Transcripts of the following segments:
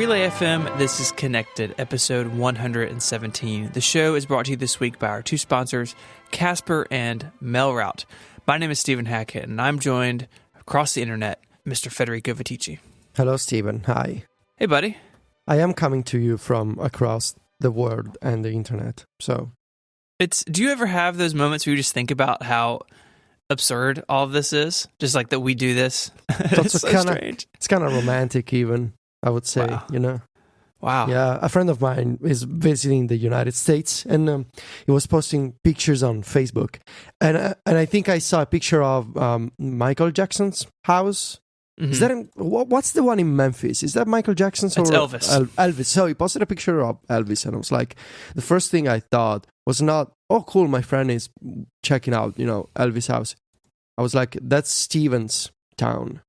Relay FM, this is Connected, episode 117. The show is brought to you this week by our two sponsors, Casper and MailRoute. My name is Stephen Hackett, and I'm joined across the internet, Mr. Federico Viticci. Hello, Stephen. Hi. Hey, buddy. I am coming to you from across the world and the internet, so... Do you ever have those moments where you just think about how absurd all of this is? Just like that we do this? It's so strange. It's kind of romantic even, I would say, Wow. you know? Wow. Yeah, a friend of mine is visiting the United States, and he was posting pictures on Facebook. And I think I saw a picture of Michael Jackson's house. Mm-hmm. Is that what's the one in Memphis? Is that Michael Jackson's? It's or Elvis. Elvis. So he posted a picture of Elvis, and I was like, the first thing I thought was not, oh, cool, my friend is checking out, Elvis' house. I was like, that's Steven's town.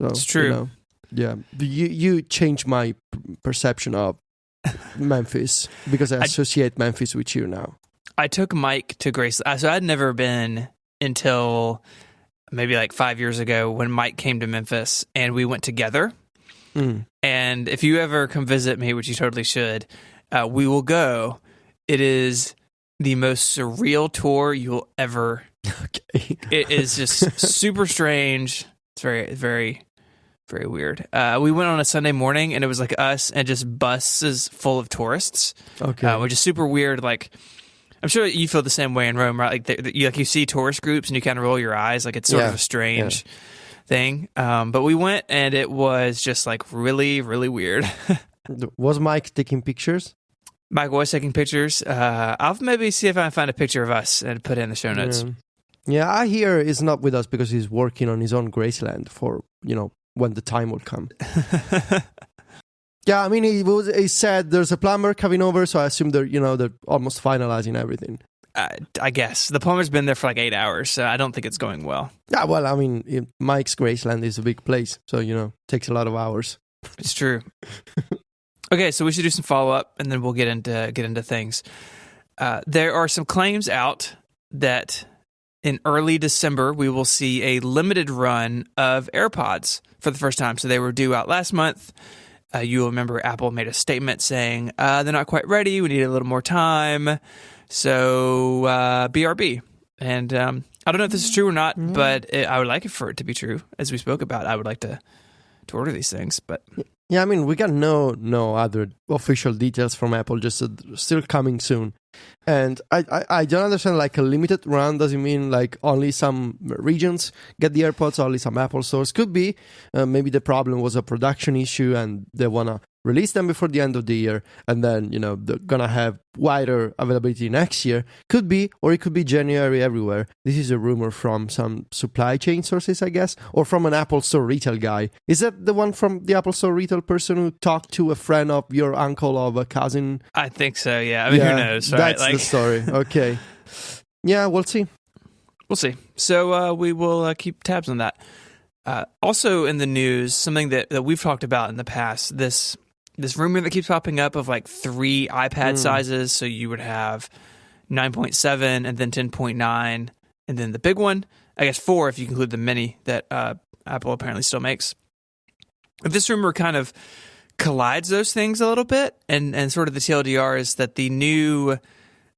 So, It's true. Yeah, you changed my perception of Memphis because I associate Memphis with you now. I took Mike to Graceland. So I'd never been until maybe like 5 years ago when Mike came to Memphis and we went together. Mm. And if you ever come visit me, which you totally should, we will go. It is the most surreal tour you'll ever. Okay. It is just super strange. It's very, very, very weird. We went on a Sunday morning and it was like us and just buses full of tourists. Okay. Which is super weird. Like, I'm sure you feel the same way in Rome, right? Like, you see tourist groups and you kind of roll your eyes. Like, it's sort of a strange thing. But we went and it was just like really, really weird. Was Mike taking pictures? Mike was taking pictures. I'll maybe see if I can find a picture of us and put it in the show notes. Yeah, I hear he's not with us because he's working on his own Graceland for, when the time will come. Yeah, I mean, he said there's a plumber coming over, so I assume they're almost finalizing everything. I guess. The plumber's been there for like 8 hours, so I don't think it's going well. Yeah, well, I mean, Mike's Graceland is a big place, so, takes a lot of hours. It's true. Okay, so we should do some follow-up, and then we'll get into things. There are some claims out that in early December, we will see a limited run of AirPods for the first time. So they were due out last month. You'll remember Apple made a statement saying, they're not quite ready. We need a little more time. So BRB. And I don't know if this is true or not, but I would like it for it to be true. As we spoke about, I would like to order these things. But yeah, I mean, we got no other official details from Apple, just still coming soon. And I don't understand, like, a limited run doesn't mean like only some regions get the AirPods, only some Apple stores. Could be maybe the problem was a production issue and they want to release them before the end of the year, and then they're gonna have wider availability next year. Could be, or it could be January everywhere. This is a rumor from some supply chain sources, I guess, or from an Apple Store retail guy. Is that the one from the Apple Store retail person who talked to a friend of your uncle or a cousin? I think so, yeah. I mean, who knows, right? That's the story. Okay. Yeah, we'll see. We'll see. So we will keep tabs on that. Also in the news, something that we've talked about in the past, this rumor that keeps popping up of like 3 iPad sizes. So you would have 9.7 and then 10.9 and then the big one. I guess 4 if you include the mini that Apple apparently still makes. If this rumor kind of collides those things a little bit, and sort of the TLDR is that the new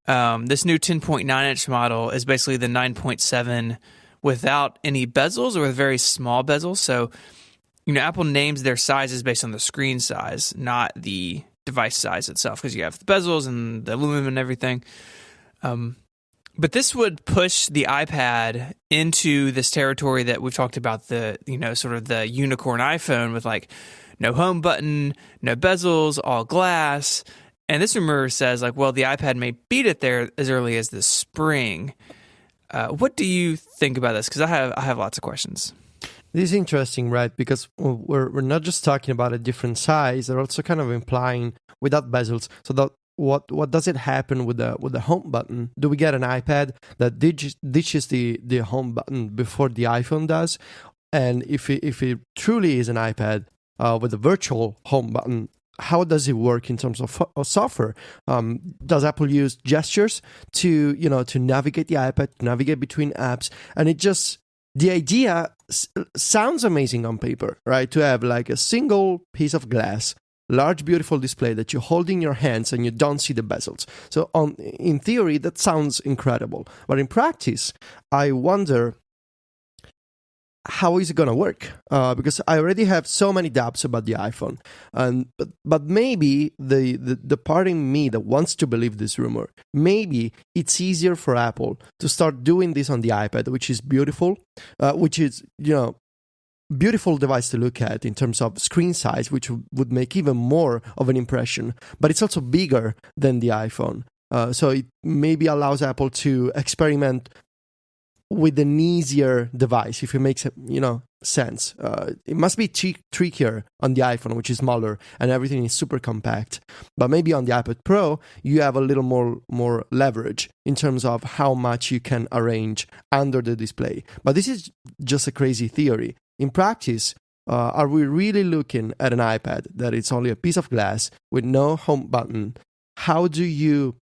this new 10.9 inch model is basically the 9.7 without any bezels or with very small bezels. So Apple names their sizes based on the screen size, not the device size itself, because you have the bezels and the aluminum and everything. But this would push the iPad into this territory that we've talked about, the sort of the unicorn iPhone with like no home button, no bezels, all glass. And this rumor says like, well, the iPad may beat it there as early as this spring. What do you think about this? Because I have lots of questions. This is interesting, right? Because we're not just talking about a different size; they're also kind of implying without bezels. So that what does it happen with the home button? Do we get an iPad that ditches the home button before the iPhone does? And if it truly is an iPad with a virtual home button, how does it work in terms of software? Does Apple use gestures to navigate the iPad, to navigate between apps? And the idea sounds amazing on paper, right? To have like a single piece of glass, large, beautiful display that you hold in your hands and you don't see the bezels. So in theory, that sounds incredible. But in practice, I wonder how is it going to work? Because I already have so many doubts about the iPhone. But maybe the part in me that wants to believe this rumor, maybe it's easier for Apple to start doing this on the iPad, which is beautiful, which is, beautiful device to look at in terms of screen size, which would make even more of an impression. But it's also bigger than the iPhone. So it maybe allows Apple to experiment with an easier device, if it makes sense. It must be trickier on the iPhone, which is smaller and everything is super compact. But maybe on the iPad Pro, you have a little more leverage in terms of how much you can arrange under the display. But this is just a crazy theory. In practice, are we really looking at an iPad that it's only a piece of glass with no home button? How do you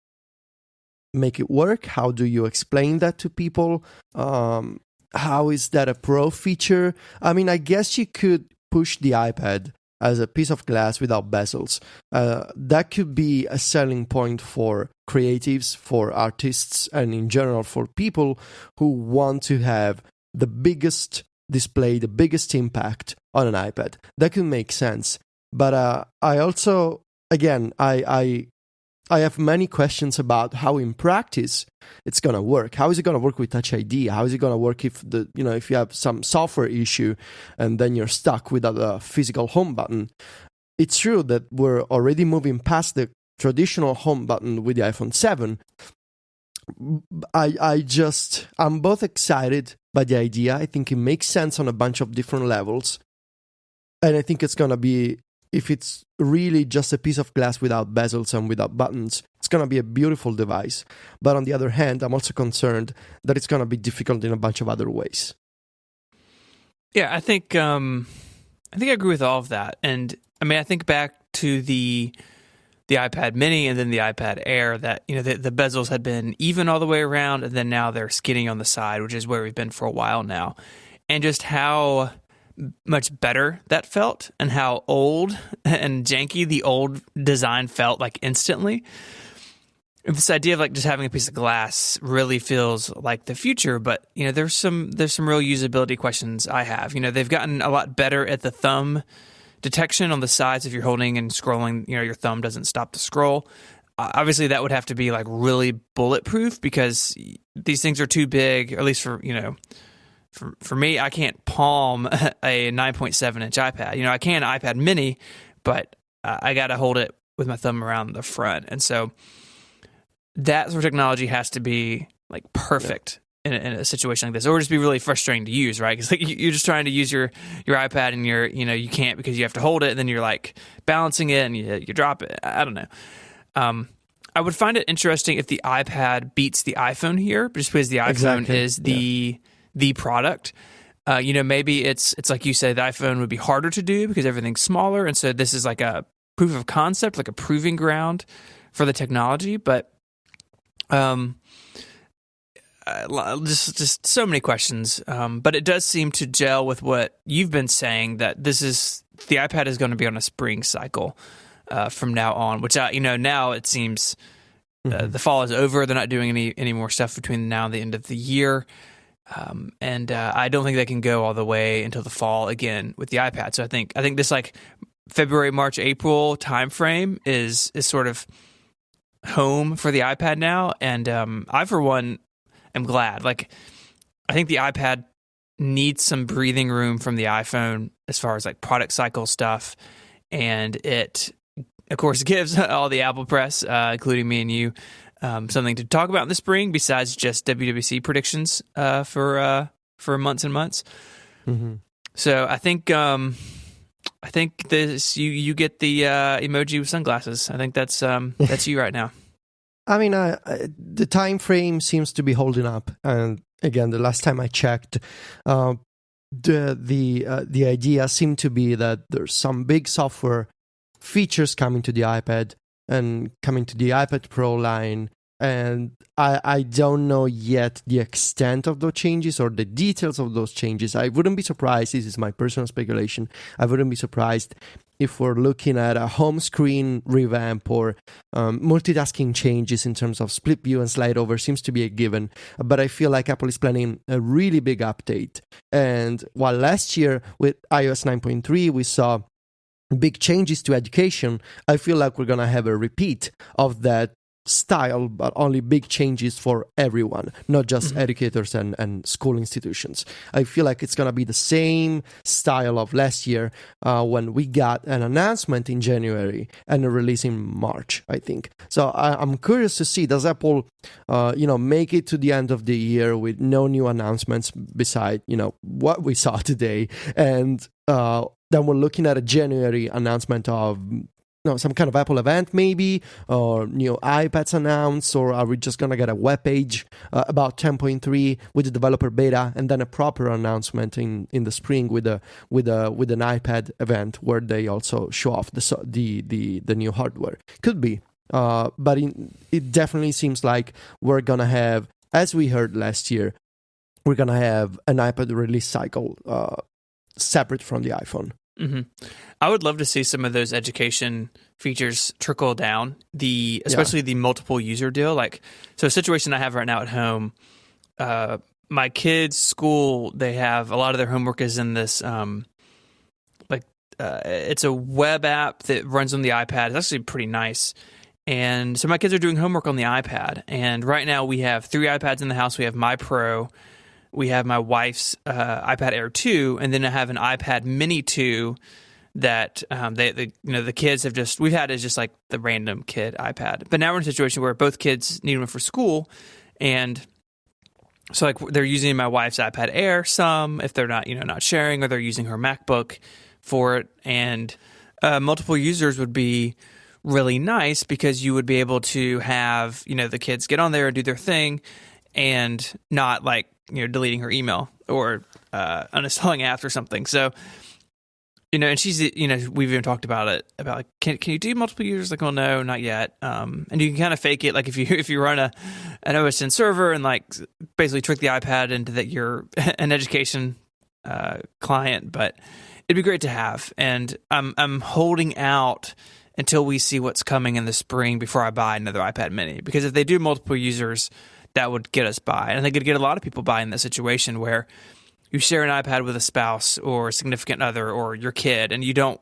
make it work? How do you explain that to people? How is that a pro feature? I mean, I guess you could push the iPad as a piece of glass without bezels. That could be a selling point for creatives, for artists, and in general for people who want to have the biggest display, the biggest impact on an iPad. That could make sense. But I also, again, I have many questions about how in practice it's going to work. How is it going to work with Touch ID? How is it going to work if if you have some software issue and then you're stuck without a physical home button? It's true that we're already moving past the traditional home button with the iPhone 7. I'm both excited by the idea. I think it makes sense on a bunch of different levels. And I think it's going to be, if it's really just a piece of glass without bezels and without buttons, it's going to be a beautiful device. But on the other hand, I'm also concerned that it's going to be difficult in a bunch of other ways. Yeah, I think I agree with all of that. And I mean, I think back to the iPad Mini and then the iPad Air, that the bezels had been even all the way around, and then now they're skinny on the side, which is where we've been for a while now. And just how much better that felt, and how old and janky the old design felt like instantly. This idea of like just having a piece of glass really feels like the future, but there's some real usability questions I have. They've gotten a lot better at the thumb detection on the sides. If you're holding and scrolling, your thumb doesn't stop the scroll. Obviously that would have to be like really bulletproof, because these things are too big, or at least for me, I can't palm a 9.7 inch iPad. I can iPad Mini, but I got to hold it with my thumb around the front. And so that sort of technology has to be like perfect in a situation like this, or just be really frustrating to use, right? Because like you're just trying to use your iPad and you can't, because you have to hold it, and then you're like balancing it and you drop it. I don't know. I would find it interesting if the iPad beats the iPhone here, just because the iPhone is the product. Maybe it's like you say, the iPhone would be harder to do because everything's smaller, and so this is like a proof of concept, like a proving ground for the technology. But just so many questions. But it does seem to gel with what you've been saying, that the iPad is going to be on a spring cycle from now on, which now it seems the fall is over. They're not doing any more stuff between now and the end of the year. And I don't think they can go all the way until the fall again with the iPad. So I think this like February, March, April timeframe is sort of home for the iPad now. And I, for one, am glad. Like, I think the iPad needs some breathing room from the iPhone as far as like product cycle stuff, and it, of course, gives all the Apple press, including me and you, something to talk about in the spring besides just WWDC predictions for months and months. Mm-hmm. So I think this you get the emoji with sunglasses. I think that's you right now. I mean, the time frame seems to be holding up, and again, the last time I checked, the idea seemed to be that there's some big software features coming to the iPad and coming to the iPad Pro line And I don't know yet the extent of those changes or the details of those changes. I wouldn't be surprised, this is my personal speculation, I wouldn't be surprised if we're looking at a home screen revamp or multitasking changes in terms of split view and slide over seems to be a given. But I feel like Apple is planning a really big update. And while last year with iOS 9.3 we saw big changes to education, I feel like we're going to have a repeat of that style, but only big changes for everyone, not just educators and school institutions. I feel like it's going to be the same style of last year when we got an announcement in January and a release in March, I think. So I'm curious to see, does Apple, make it to the end of the year with no new announcements beside, what we saw today. And then we're looking at a January announcement of some kind of Apple event maybe, or new iPads announced, or are we just going to get a web page about 10.3 with the developer beta and then a proper announcement in the spring with an iPad event where they also show off the new hardware? Could be, but it definitely seems like we're going to have, as we heard last year, we're going to have an iPad release cycle separate from the iPhone. Mm-hmm. I would love to see some of those education features trickle down, especially the multiple user deal. So a situation I have right now at home, my kids' school, they have a lot of their homework is in this, it's a web app that runs on the iPad. It's actually pretty nice. And so my kids are doing homework on the iPad. And right now we have 3 iPads in the house. We have my Pro, we have my wife's iPad Air 2, and then I have an iPad Mini 2 that the kids have we've had as just like the random kid iPad. But now we're in a situation where both kids need one for school, and so they're using my wife's iPad Air some if they're not sharing, or they're using her MacBook for it. And multiple users would be really nice because you would be able to have the kids get on there and do their thing, and not deleting her email or uninstalling apps or something. So, and she's, we've even talked about it, about can you do multiple users? Like, well, no, not yet. And you can kind of fake it. Like if you run an OS X server and basically trick the iPad into that you're an education client, but it'd be great to have. And I'm holding out until we see what's coming in the spring before I buy another iPad mini, because if they do multiple users, that would get us by. And I think it'd get a lot of people by in that situation where you share an iPad with a spouse or a significant other or your kid, and you don't,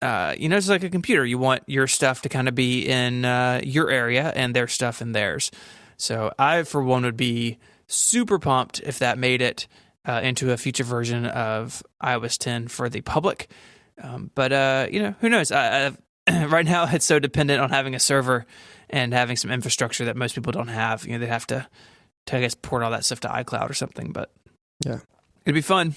it's like a computer. You want your stuff to kind of be in your area and their stuff in theirs. So I, for one, would be super pumped if that made it into a future version of iOS 10 for the public. But who knows? Right now, it's so dependent on having a server and having some infrastructure that most people don't have. They'd have to I guess, port all that stuff to iCloud or something. But yeah, it'd be fun.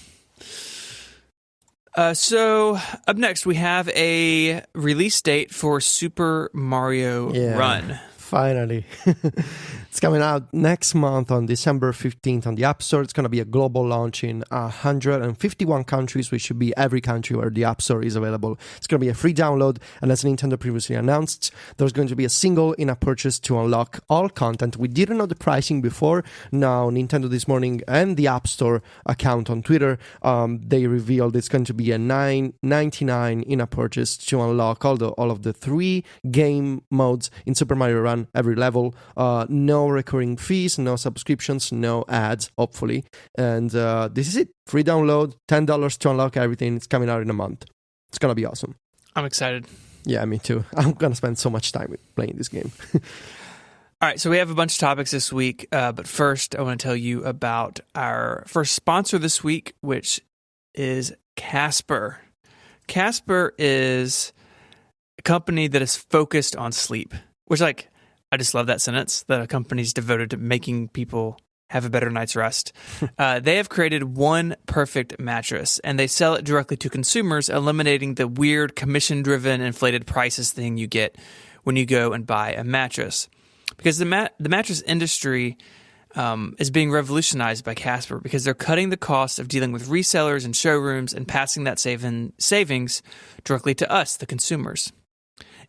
So up next, we have a release date for Super Mario Run. Finally. It's coming out next month on December 15th on the App Store. It's going to be a global launch in 151 countries, which should be every country where the App Store is available. It's going to be a free download, and as Nintendo previously announced, there's going to be a single in-app purchase to unlock all content. We didn't know the pricing before. Now, Nintendo this morning and the App Store account on Twitter, they revealed it's going to be a $9.99 in-app purchase to unlock all of the 3 game modes in Super Mario Run, every level. No recurring fees, no subscriptions, no ads, hopefully. And this is it. Free download, $10 to unlock everything. It's coming out in a month. It's going to be awesome. I'm excited. Yeah, me too. I'm going to spend so much time playing this game. All right, so we have a bunch of topics this week. But first, I want to tell you about our first sponsor this week, which is Casper. Casper is a company that is focused on sleep, which, I just love that sentence, that a company's devoted to making people have a better night's rest. They have created One Perfect mattress, and they sell it directly to consumers, eliminating the weird commission-driven inflated prices thing you get when you go and buy a mattress. Because the mattress industry is being revolutionized by Casper, because they're cutting the cost of dealing with resellers and showrooms and passing that savings directly to us, the consumers.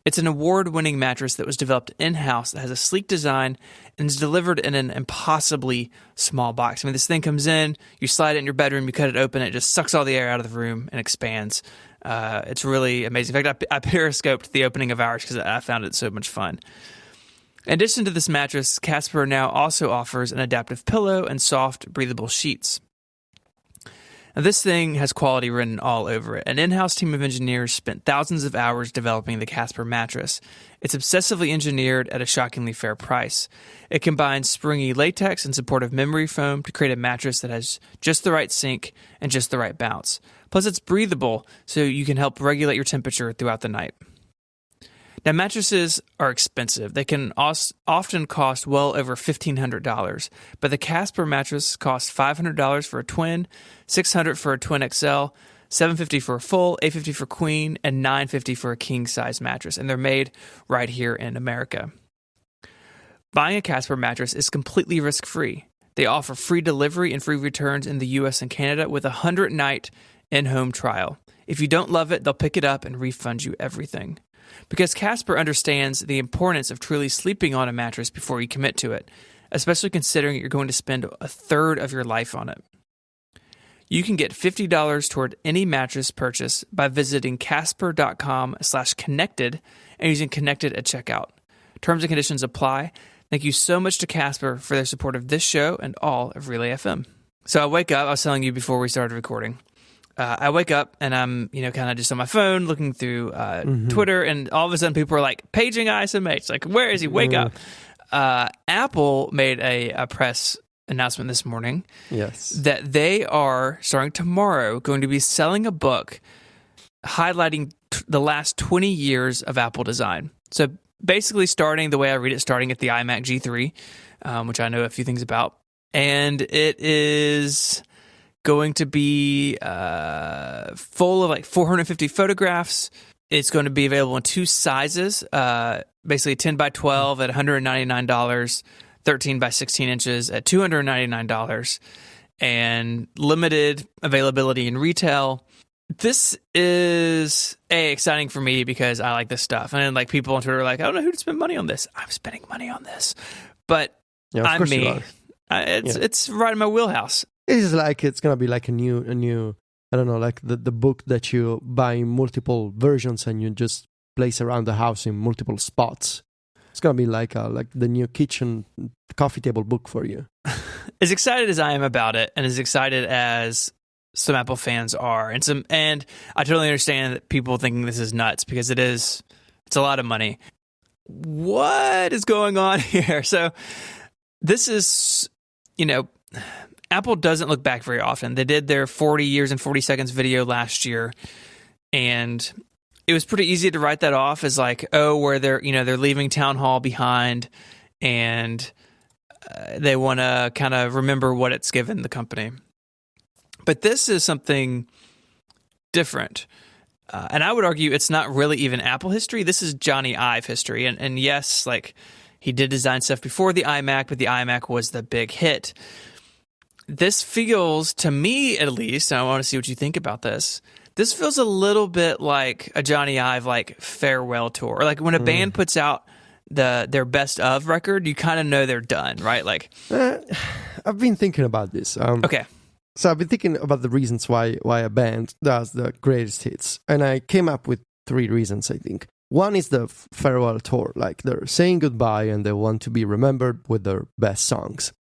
It's an award-winning mattress that was developed in-house that has a sleek design and is delivered in an impossibly small box. I mean, this thing comes in, you slide it in your bedroom, you cut it open, it just sucks all the air out of the room and expands. It's really amazing. In fact, I periscoped the opening of ours because I found it so much fun. In addition to this mattress, Casper now also offers an adaptive pillow and soft, breathable sheets. Now, this thing has quality written all over it. An in-house team of engineers spent thousands of hours developing the Casper mattress. It's obsessively engineered at a shockingly fair price. It combines springy latex and supportive memory foam to create a mattress that has just the right sink and just the right bounce. Plus, it's breathable, so you can help regulate your temperature throughout the night. Now, mattresses are expensive. They can often cost well over $1,500, but the Casper mattress costs $500 for a twin, $600 for a twin XL, $750 for a full, $850 for queen, and $950 for a king-size mattress, and they're made right here in America. Buying a Casper mattress is completely risk-free. They offer free delivery and free returns in the U.S. and Canada with a 100-night in-home trial. If you don't love it, they'll pick it up and refund you everything. Because Casper understands the importance of truly sleeping on a mattress before you commit to it, especially considering you're going to spend a third of your life on it. You can get $50 toward any mattress purchase by visiting casper.com/connected and using connected at checkout. Terms and conditions apply. Thank you so much to Casper for their support of this show and all of Relay FM. So I wake up, I was telling you before we started recording, I wake up and I'm, kind of just on my phone looking through Twitter, and all of a sudden people are like, paging ISMH. Like, where is he? Wake up. Apple made a press announcement this morning. Yes. That they are, starting tomorrow, going to be selling a book highlighting the last 20 years of Apple design. So basically starting the way I read it, starting at the iMac G3, which I know a few things about. And it is going to be full of like 450 photographs. It's going to be available in two sizes, basically 10 by 12 at $199, 13 by 16 inches at $299, and limited availability in retail. This is exciting for me because I like this stuff. And then like people on Twitter are like, I don't know who to spend money on this. I'm spending money on this. But I'm me. It's right in my wheelhouse. It's like it's gonna be like a new I don't know, like the book that you buy in multiple versions and you just place around the house in multiple spots. It's gonna be like the new kitchen coffee table book for you. As excited as I am about it, and as excited as some Apple fans are, and I totally understand that people thinking this is nuts because it's a lot of money. What is going on here? So this is, Apple doesn't look back very often. They did their 40 years and 40 seconds video last year, and it was pretty easy to write that off as like, where they're leaving Town Hall behind, and they want to kind of remember what it's given the company. But this is something different. And I would argue it's not really even Apple history. This is Johnny Ive history. And yes, like he did design stuff before the iMac, but the iMac was the big hit. This feels, to me at least, and I want to see what you think about this, this feels a little bit like a Johnny Ive like farewell tour. Or like when a band puts out their best of record, you kind of know they're done, right? Like I've been thinking about this. Okay. So I've been thinking about the reasons why a band does the greatest hits. And I came up with 3 reasons, I think. One is the farewell tour. Like they're saying goodbye and they want to be remembered with their best songs.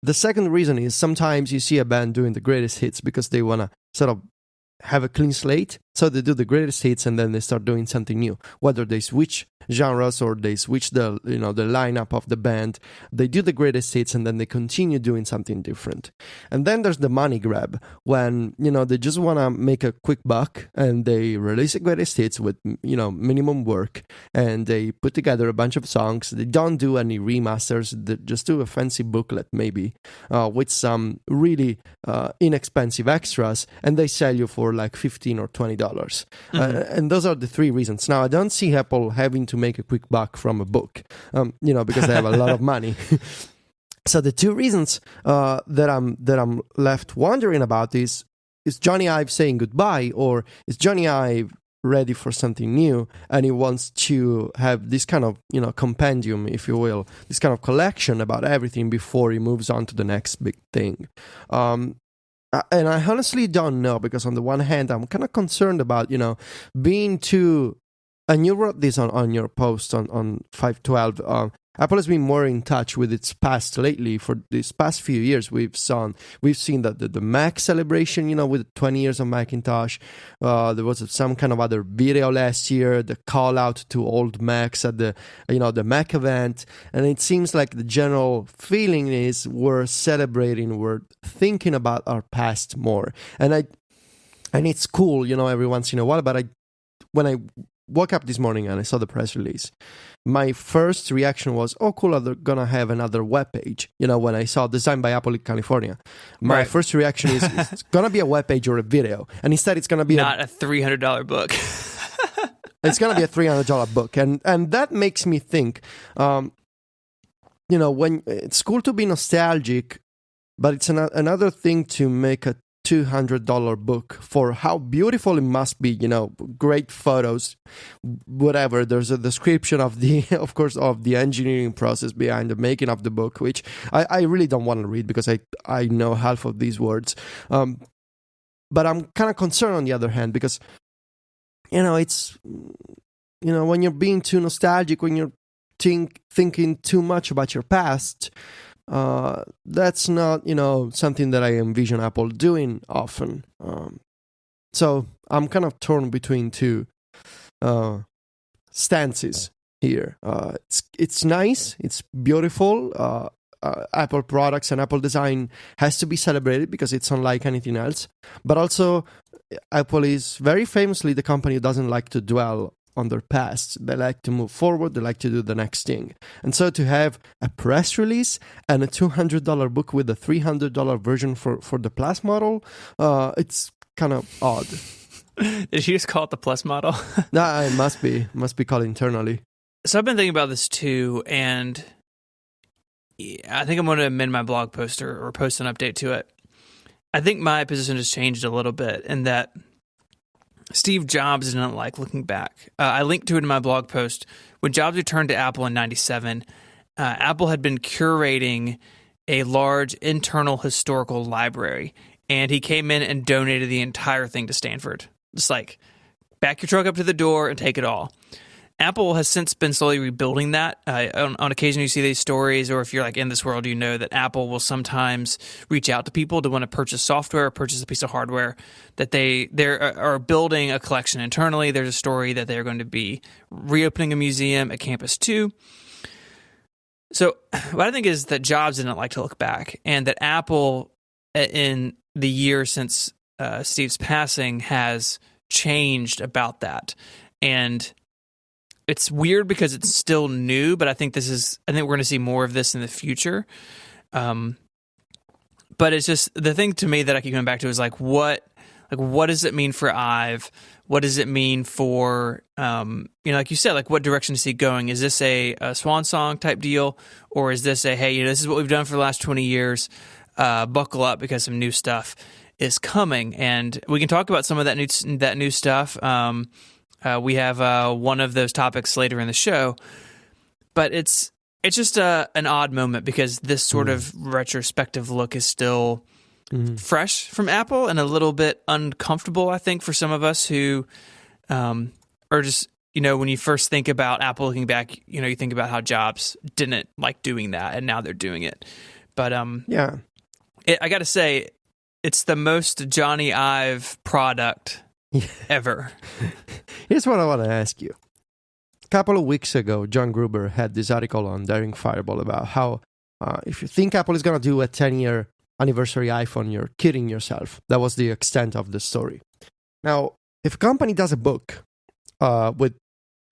The second reason is sometimes you see a band doing the greatest hits because they want to sort of have a clean slate. So they do the greatest hits and then they start doing something new. Whether they switch genres or they switch the lineup of the band, they do the greatest hits and then they continue doing something different. And then there's the money grab when they just want to make a quick buck and they release the greatest hits with minimum work and they put together a bunch of songs. They don't do any remasters, they just do a fancy booklet maybe with some really inexpensive extras, and they sell you for like $15 or $20. And those are the 3 reasons. Now I don't see Apple having to make a quick buck from a book, because they have a lot of money. So the 2 reasons that I'm left wondering about is Johnny Ive saying goodbye, or is Johnny Ive ready for something new, and he wants to have this kind of, compendium, if you will, this kind of collection about everything before he moves on to the next big thing. And I honestly don't know, because on the one hand, I'm kind of concerned about, being too, and you wrote this on your post on 512, Apple has been more in touch with its past lately. For these past few years, we've seen that the Mac celebration, with 20 years of Macintosh. There was some kind of other video last year, the call out to old Macs at the Mac event. And it seems like the general feeling is we're thinking about our past more. And it's cool, every once in a while. But when I woke up this morning and I saw the press release, my first reaction was, oh, cool, they're going to have another webpage. When I saw Designed by Apple in California, my first reaction is, it's going to be a webpage or a video. And instead, it's going to be not a $300 book. It's going to be a $300 book. And that makes me think, when it's cool to be nostalgic, but it's another thing to make a $200 book for how beautiful it must be, great photos, whatever. There's a description of the engineering process behind the making of the book, which I really don't want to read because I know half of these words. But I'm kind of concerned on the other hand, because, it's, when you're being too nostalgic, when you're thinking too much about your past, that's not, something that I envision Apple doing often. So I'm kind of torn between two stances here. It's nice, it's beautiful. Apple products and Apple design has to be celebrated because it's unlike anything else. But also, Apple is very famously the company who doesn't like to dwell on their past. They like to move forward. They like to do the next thing. And so to have a press release and a $200 book with a $300 version for the Plus model, it's kind of odd. Did you just call it the Plus model? No, it must be called internally. So I've been thinking about this too, and I think I'm going to amend my blog post or post an update to it. I think my position has changed a little bit in that Steve Jobs didn't like looking back. I linked to it in my blog post. When Jobs returned to Apple in 97, Apple had been curating a large internal historical library, and he came in and donated the entire thing to Stanford. Just like, back your truck up to the door and take it all. Apple has since been slowly rebuilding that. On occasion, you see these stories, or if you're like in this world, you know that Apple will sometimes reach out to people to want to purchase software or purchase a piece of hardware that they are building a collection internally. There's a story that they're going to be reopening a museum at Campus 2. So what I think is that Jobs didn't like to look back, and that Apple, in the year since Steve's passing, has changed about that. And it's weird because it's still new, but I think we're going to see more of this in the future. But it's just the thing to me that I keep going back to is what does it mean for Ive? What does it mean for, like you said, what direction is he going? Is this a swan song type deal? Or is this hey, this is what we've done for the last 20 years. Buckle up because some new stuff is coming. And we can talk about some of that new stuff. We have one of those topics later in the show, but it's just an odd moment because this sort of retrospective look is still fresh from Apple and a little bit uncomfortable, I think, for some of us who are just, when you first think about Apple looking back, you think about how Jobs didn't like doing that, and now they're doing it. But I got to say, it's the most Johnny Ive product ever. Here's what I want to ask you. A couple of weeks ago, John Gruber had this article on Daring Fireball about how if you think Apple is going to do a 10-year anniversary iPhone, you're kidding yourself. That was the extent of the story. Now, if a company does a book with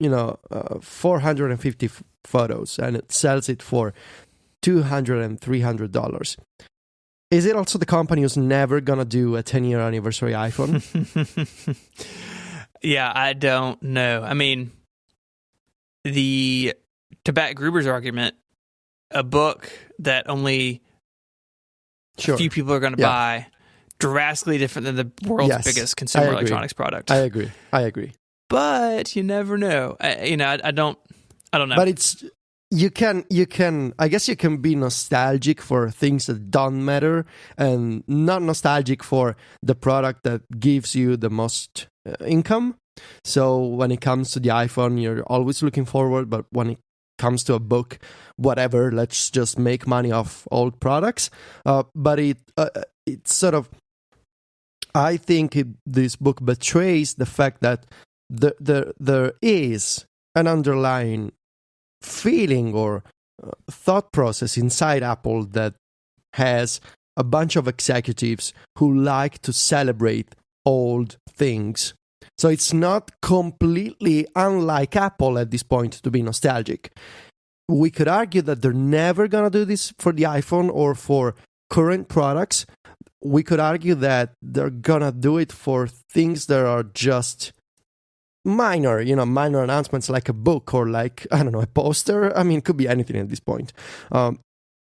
450 photos and it sells it for $200 and $300, is it also the company who's never going to do a 10-year anniversary iPhone? Yeah, I don't know. I mean, to back Gruber's argument, a book that only a few people are going to buy, drastically different than the world's biggest consumer electronics product. I agree. but you never know. I don't know. But you can I guess you can be nostalgic for things that don't matter and not nostalgic for the product that gives you the most income. So when it comes to the iPhone, you're always looking forward, but when it comes to a book, whatever, let's just make money off old products. But it's sort of, I think this book betrays the fact that there is an underlying feeling or thought process inside Apple that has a bunch of executives who like to celebrate old things. So it's not completely unlike Apple at this point to be nostalgic. We could argue that they're never going to do this for the iPhone or for current products. We could argue that they're going to do it for things that are just minor announcements like a book or like, I don't know, a poster. I mean, it could be anything at this point.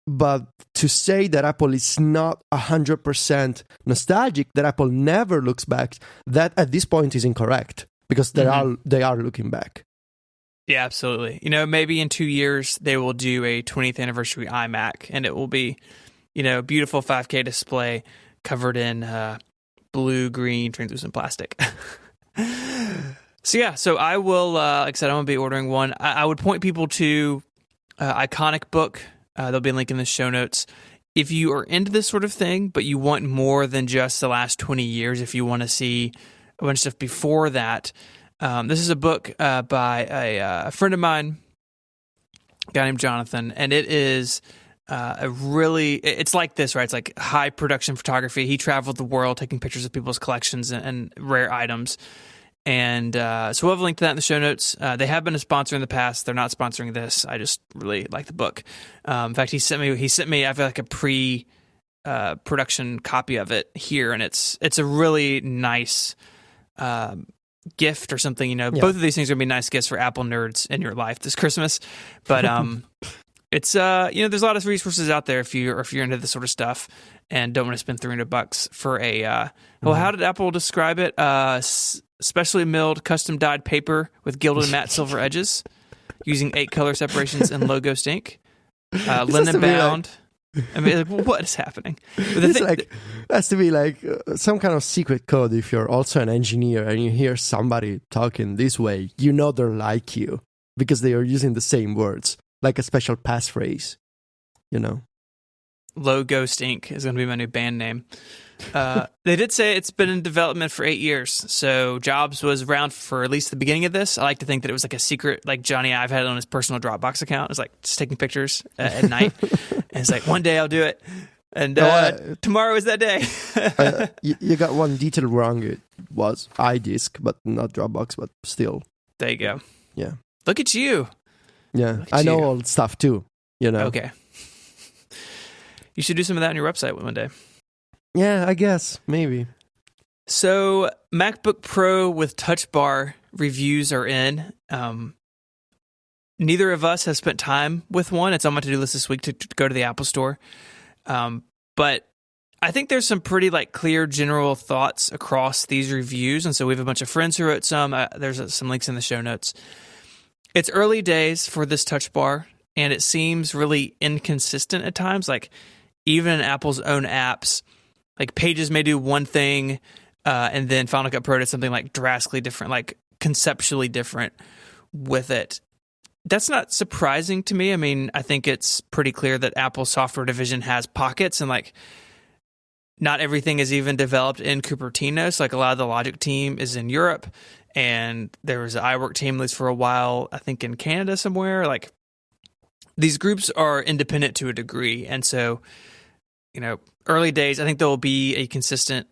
But to say that Apple is not 100% nostalgic, that Apple never looks back, that at this point is incorrect because they are looking back. Yeah, absolutely. Maybe in 2 years they will do a 20th anniversary iMac, and it will be, beautiful 5K display covered in blue, green, translucent plastic. So I will, like I said, I'm going to be ordering one. I would point people to Iconic Book. There'll be a link in the show notes. If you are into this sort of thing, but you want more than just the last 20 years, if you want to see a bunch of stuff before that, this is a book by a friend of mine, a guy named Jonathan, and it is it's like this, right? It's like high production photography. He traveled the world taking pictures of people's collections and rare items. And so we'll have a link to that in the show notes. They have been a sponsor in the past. They're not sponsoring this. I just really like the book. In fact, he sent me I feel like a pre-production copy of it here, and it's a really nice gift or something. Both of these things are going to be nice gifts for Apple nerds in your life this Christmas. But it's there's a lot of resources out there if you're into this sort of stuff and don't want to spend $300 for a how did Apple describe it? Specially milled, custom dyed paper with gilded matte silver edges, using 8 color separations and logo ink. Linen bound. I mean, what is happening? Has to be like some kind of secret code. If you're also an engineer and you hear somebody talking this way, they're like you because they are using the same words, like a special passphrase. Low Ghost Inc. is going to be my new band name. They did say it's been in development for 8 years, so Jobs was around for at least the beginning of this. I like to think that it was like a secret, like Johnny Ive had it on his personal Dropbox account. It was like just taking pictures at night, and it's like, one day I'll do it, and tomorrow is that day. You got one detail wrong. It was iDisk, but not Dropbox, but still. There you go. Yeah. Look at you. Yeah, I know old stuff too. Okay. You should do some of that on your website one day. Yeah, I guess. Maybe. So, MacBook Pro with Touch Bar reviews are in. Neither of us have spent time with one. It's on my to-do list this week to go to the Apple Store. But I think there's some pretty clear general thoughts across these reviews. And so we have a bunch of friends who wrote some. There's some links in the show notes. It's early days for this Touch Bar, and it seems really inconsistent at times. Even in Apple's own apps, Pages may do one thing, and then Final Cut Pro does something drastically different, conceptually different with it. That's not surprising to me. I mean, I think it's pretty clear that Apple's software division has pockets, and not everything is even developed in Cupertino. So a lot of the Logic team is in Europe, and there was an iWork team, at least for a while, I think in Canada somewhere. These groups are independent to a degree, and so early days, I think there will be a consistent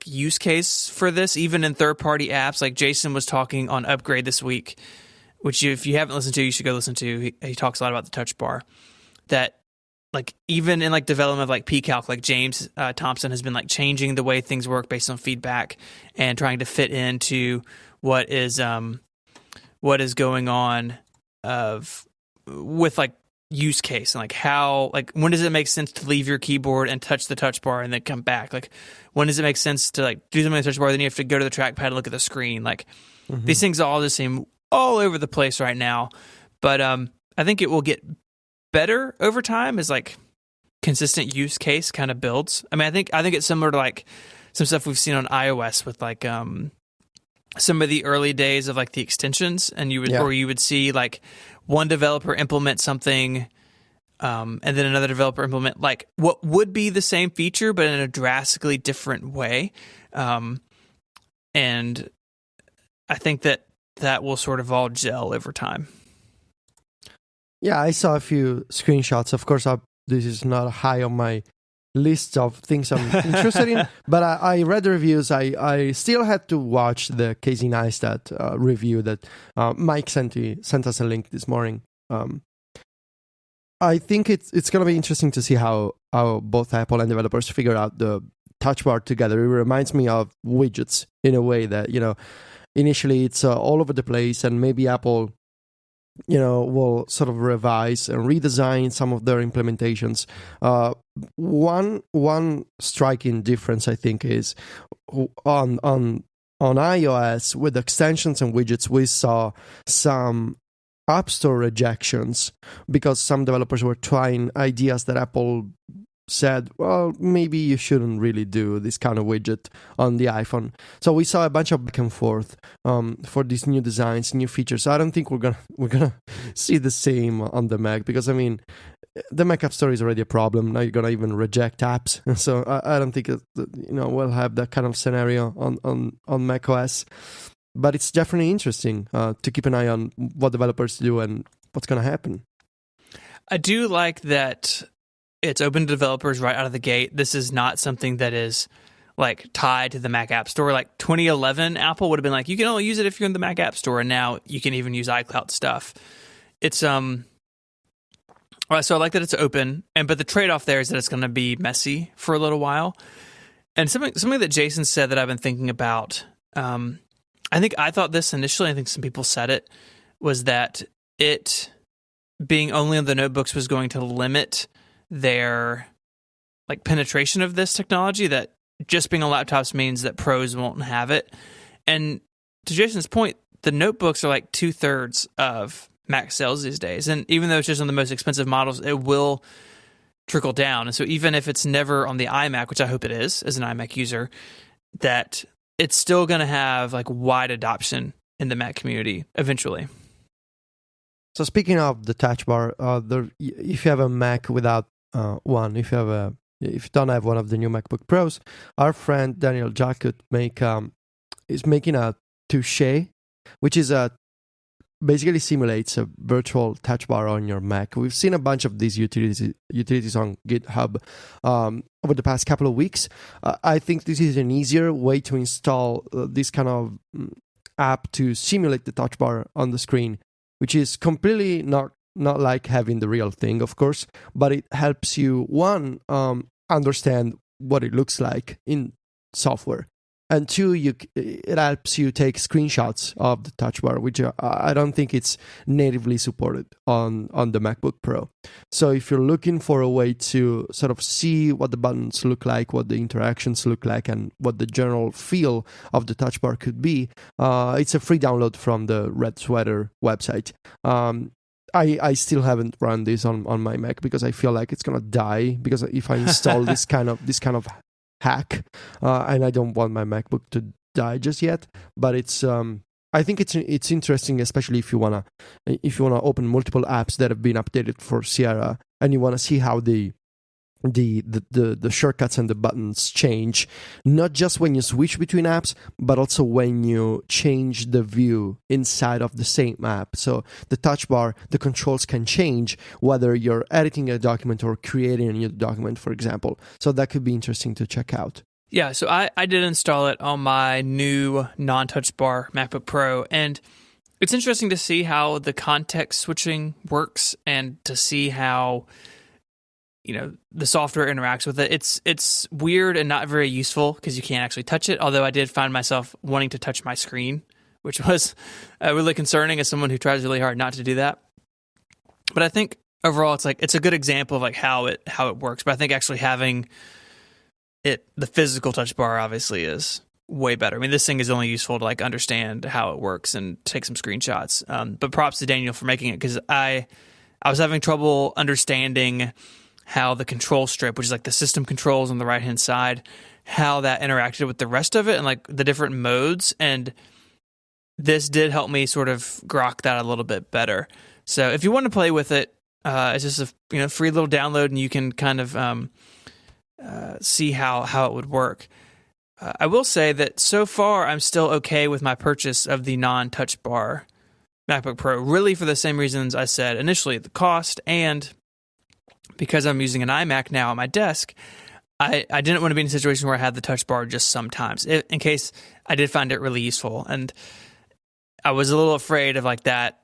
use case for this, even in third-party apps. Jason was talking on Upgrade this week, which if you haven't listened to, you should go listen to. He talks a lot about the Touch Bar. That even in development of pCalc, James Thompson has been changing the way things work based on feedback and trying to fit into what is going on with use case and like how, like when does it make sense to leave your keyboard and touch the touch bar and then come back? Like when does it make sense to like do something on the touch bar, then you have to go to the trackpad and look at the screen? Like these things all just seem all over the place right now. But I think it will get better over time as like consistent use case kind of builds. I mean, I think it's similar to like some stuff we've seen on iOS with like some of the early days of like the extensions, and you would see like one developer implement something, and then another developer implement like what would be the same feature but in a drastically different way, and I think that will sort of all gel over time. Yeah, I saw a few screenshots. Of course, this is not high on my list of things I'm interested in, but I read the reviews. I still had to watch the Casey Neistat review that Mike sent us a link this morning. I think it's going to be interesting to see how both Apple and developers figure out the touch bar together. It reminds me of widgets in a way that, initially it's all over the place, and maybe Apple will sort of revise and redesign some of their implementations. One striking difference, I think, is on iOS with extensions and widgets, we saw some App Store rejections because some developers were trying ideas that Apple said, well, maybe you shouldn't really do this kind of widget on the iPhone. So we saw a bunch of back and forth for these new designs, new features. I don't think we're gonna see the same on the Mac, because I mean, the Mac App Store is already a problem. Now you're gonna even reject apps. So I don't think we'll have that kind of scenario on Mac OS. But it's definitely interesting to keep an eye on what developers do and what's gonna happen. I do like that it's open to developers right out of the gate. This is not something that is like tied to the Mac App Store. Like 2011, Apple would have been like, you can only use it if you're in the Mac App Store, and now you can even use iCloud stuff. It's so I like that it's open, but the trade-off there is that it's going to be messy for a little while. And something that Jason said that I've been thinking about, I thought this initially, I think some people said it, was that it being only on the notebooks was going to limit their like penetration of this technology, that just being on laptops means that pros won't have it. And to Jason's point, the notebooks are like 2/3 of Mac sales these days. And even though it's just on the most expensive models, it will trickle down. And so even if it's never on the iMac, which I hope it is as an iMac user, that it's still going to have like wide adoption in the Mac community eventually. So speaking of the touch bar, if you have a Mac without one, if you don't have one of the new MacBook Pros, our friend Daniel Jacquet is making a Touche, which is basically simulates a virtual touch bar on your Mac. We've seen a bunch of these utilities on GitHub over the past couple of weeks. I think this is an easier way to install this kind of app to simulate the touch bar on the screen, which is completely not like having the real thing, of course, but it helps you, understand what it looks like in software, and two, it helps you take screenshots of the touch bar, which I don't think it's natively supported on the MacBook Pro. So if you're looking for a way to sort of see what the buttons look like, what the interactions look like, and what the general feel of the touch bar could be, it's a free download from the Red Sweater website. I still haven't run this on my Mac because I feel like it's gonna die, because if I install this kind of hack, and I don't want my MacBook to die just yet. But it's I think it's interesting, especially if you wanna open multiple apps that have been updated for Sierra, and you wanna see how the shortcuts and the buttons change, not just when you switch between apps, but also when you change the view inside of the same app. So the touch bar, the controls can change whether you're editing a document or creating a new document, for example. So that could be interesting to check out. Yeah, so I did install it on my new non-touch bar MacBook Pro, and it's interesting to see how the context switching works and to see how the software interacts with it. It's weird and not very useful because you can't actually touch it, although I did find myself wanting to touch my screen, which was really concerning as someone who tries really hard not to do that. But I think overall, it's a good example of like how it works. But I think actually having the physical touch bar obviously is way better. I mean, this thing is only useful to like understand how it works and take some screenshots. But props to Daniel for making it, because I was having trouble understanding how the control strip, which is like the system controls on the right hand side, how that interacted with the rest of it and like the different modes. And this did help me sort of grok that a little bit better. So if you want to play with it, it's just a free little download, and you can kind of see how it would work. I will say that so far I'm still okay with my purchase of the non-touch bar MacBook Pro, really for the same reasons I said initially, the cost, and because I'm using an iMac now at my desk, I didn't want to be in a situation where I had the touch bar just sometimes, in case I did find it really useful. And I was a little afraid of like that,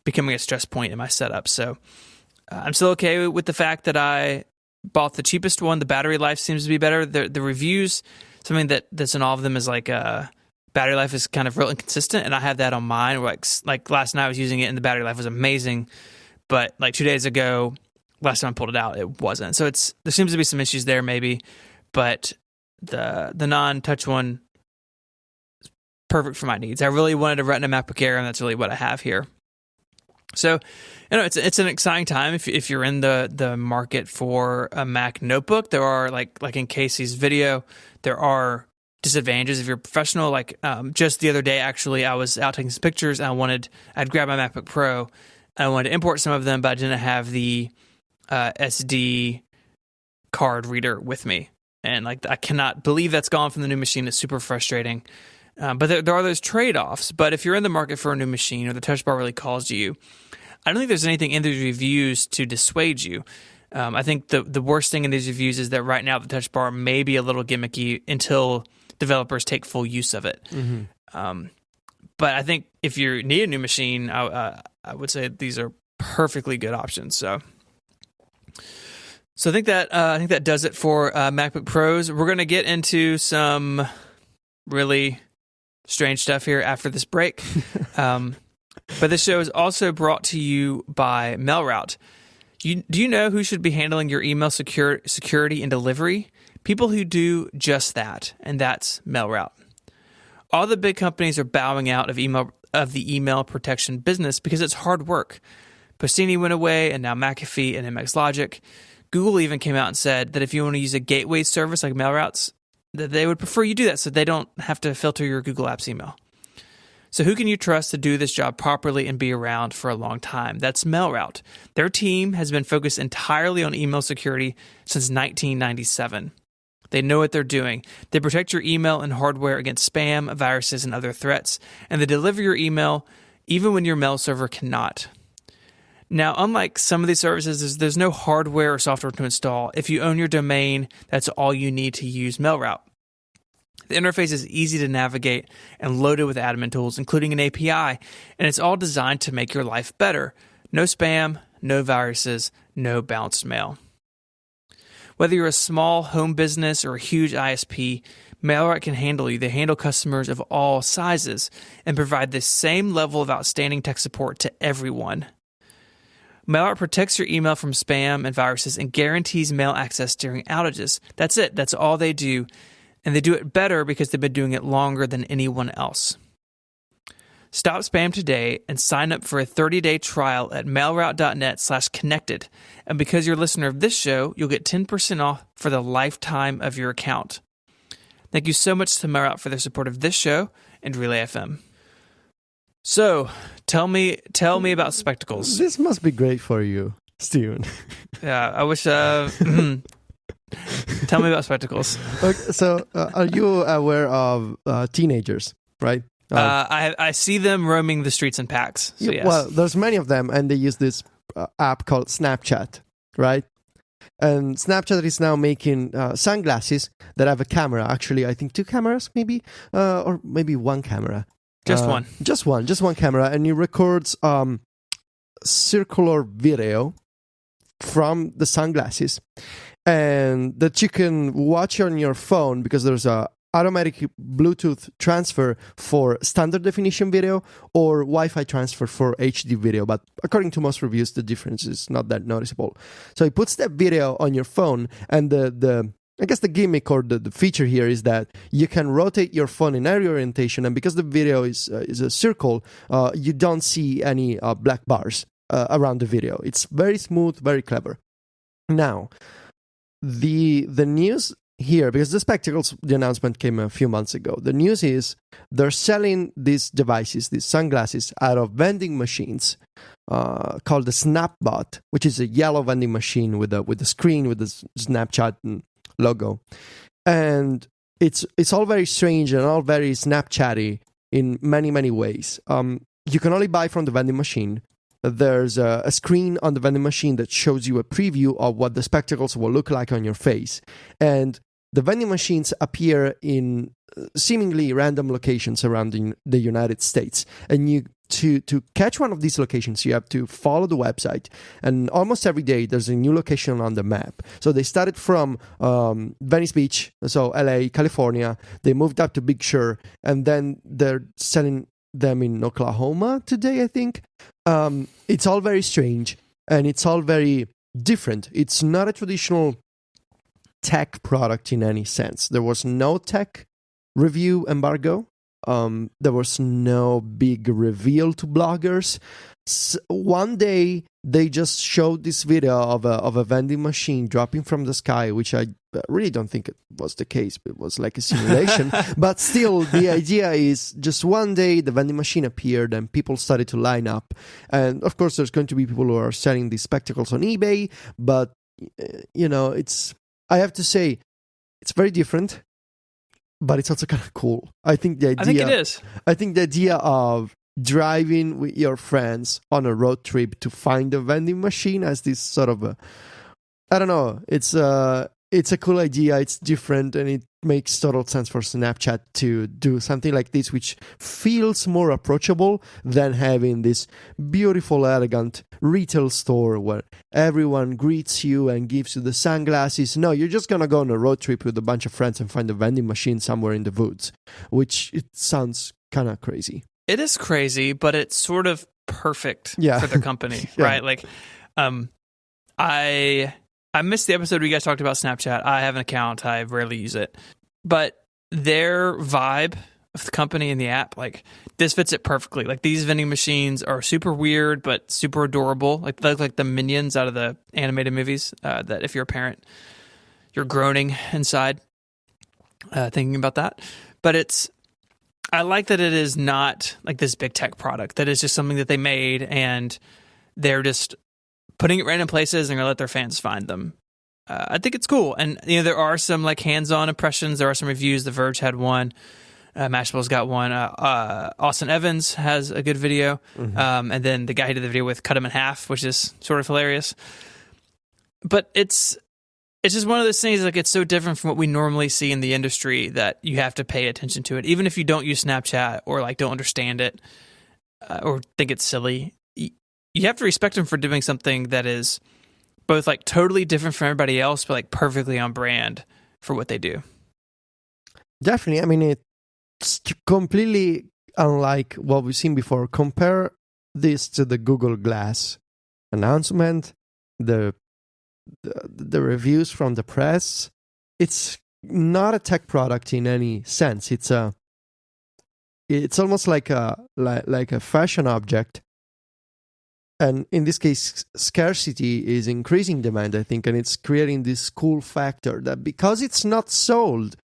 becoming a stress point in my setup. So I'm still okay with the fact that I bought the cheapest one. The battery life seems to be better. The reviews, something that's in all of them is like battery life is kind of real inconsistent, and I have that on mine. Like last night I was using it and the battery life was amazing, but like 2 days ago, last time I pulled it out, it wasn't. So there seems to be some issues there maybe, but the non-touch one is perfect for my needs. I really wanted a Retina MacBook Air, and that's really what I have here. So, it's an exciting time if you're in the market for a Mac notebook. There are like in Casey's video, there are disadvantages if you're a professional. Like just the other day, actually, I was out taking some pictures, and I'd grabbed my MacBook Pro, and I wanted to import some of them, but I didn't have the SD card reader with me, and like I cannot believe that's gone from the new machine. It's super frustrating. But there are those trade-offs. But if you're in the market for a new machine, or the touch bar really calls to you, I don't think there's anything in these reviews to dissuade you. I think the worst thing in these reviews is that right now the touch bar may be a little gimmicky until developers take full use of it. Mm-hmm. But I think if you need a new machine, I would say these are perfectly good options. So I think that does it for MacBook Pros. We're going to get into some really strange stuff here after this break. But this show is also brought to you by MailRoute. Do you know who should be handling your email security and delivery? People who do just that, and that's MailRoute. All the big companies are bowing out of the email protection business because it's hard work. Postini went away, and now McAfee and MX Logic. Google even came out and said that if you want to use a gateway service like MailRoute's, that they would prefer you do that so they don't have to filter your Google Apps email. So who can you trust to do this job properly and be around for a long time? That's MailRoute. Their team has been focused entirely on email security since 1997. They know what they're doing. They protect your email and hardware against spam, viruses, and other threats, and they deliver your email even when your mail server cannot. Now, unlike some of these services, there's no hardware or software to install. If you own your domain, that's all you need to use MailRoute. The interface is easy to navigate and loaded with admin tools, including an API, and it's all designed to make your life better. No spam, no viruses, no bounced mail. Whether you're a small home business or a huge ISP, MailRoute can handle you. They handle customers of all sizes and provide the same level of outstanding tech support to everyone. MailRoute protects your email from spam and viruses and guarantees mail access during outages. That's it. That's all they do. And they do it better because they've been doing it longer than anyone else. Stop spam today and sign up for a 30-day trial at mailroute.net/connected. And because you're a listener of this show, you'll get 10% off for the lifetime of your account. Thank you so much to MailRoute for their support of this show and Relay FM. So, tell me about spectacles. This must be great for you, Steven. Yeah, I wish... Tell me about spectacles. Okay, so, are you aware of teenagers, right? I see them roaming the streets in packs. So yes. Well, there's many of them, and they use this app called Snapchat, right? And Snapchat is now making sunglasses that have a camera. Actually, I think 2 cameras, maybe, or maybe 1 camera. Just one. Just one camera, and it records circular video from the sunglasses, and that you can watch on your phone because there's a automatic Bluetooth transfer for standard definition video or Wi-Fi transfer for HD video. But according to most reviews, the difference is not that noticeable. So it puts that video on your phone, and I guess the gimmick or the feature here is that you can rotate your phone in any orientation, and because the video is a circle, you don't see any black bars around the video. It's very smooth, very clever. Now, the news here, because the Spectacles, the announcement came a few months ago. The news is they're selling these devices, these sunglasses, out of vending machines called the Snapbot, which is a yellow vending machine with a screen with the Snapchat logo. And it's all very strange and all very Snapchatty in many, many ways. You can only buy from the vending machine. There's a screen on the vending machine that shows you a preview of what the Spectacles will look like on your face. And the vending machines appear in seemingly random locations around the United States. And to catch one of these locations, you have to follow the website. And almost every day, there's a new location on the map. So they started from Venice Beach, so LA, California. They moved up to Big Sur. And then they're selling them in Oklahoma today, I think. It's all very strange. And it's all very different. It's not a traditional tech product in any sense. There was no tech review embargo. There was no big reveal to bloggers. One day they just showed this video of a vending machine dropping from the sky, which I really don't think it was the case. It was like a simulation. But still, the idea is just one day the vending machine appeared and people started to line up. And of course, there's going to be people who are selling these Spectacles on eBay. But, I have to say, it's very different. But it's also kind of cool. I think it is. I think the idea of driving with your friends on a road trip to find a vending machine as this sort of I don't know. It's a cool idea. It's different, and it makes total sense for Snapchat to do something like this, which feels more approachable than having this beautiful, elegant retail store where everyone greets you and gives you the sunglasses. No, you're just gonna go on a road trip with a bunch of friends and find a vending machine somewhere in the woods, which it sounds kind of crazy. It is crazy, but it's sort of perfect for the company, Yeah. right? Like, I missed the episode where you guys talked about Snapchat. I have an account. I rarely use it. But their vibe of the company and the app, like, this fits it perfectly. Like, these vending machines are super weird, but super adorable. Like, they look like the Minions out of the animated movies that if you're a parent, you're groaning inside thinking about that. But I like that it is not like this big tech product. That is just something that they made, and they're just putting it random places and going to let their fans find them. I think it's cool. And, there are some like hands-on impressions. There are some reviews. The Verge had one. Mashable's got one. Austin Evans has a good video. Mm-hmm. And then the guy who did the video with cut him in half, which is sort of hilarious. But it's just one of those things, like, it's so different from what we normally see in the industry that you have to pay attention to it. Even if you don't use Snapchat or like don't understand it or think it's silly, you have to respect them for doing something that is both like totally different from everybody else, but like perfectly on brand for what they do. Definitely. I mean, it's completely unlike what we've seen before. Compare this to the Google Glass announcement, the reviews from the press. It's not a tech product in any sense. It's almost like a fashion object. And in this case, scarcity is increasing demand, I think, and it's creating this cool factor that because it's not sold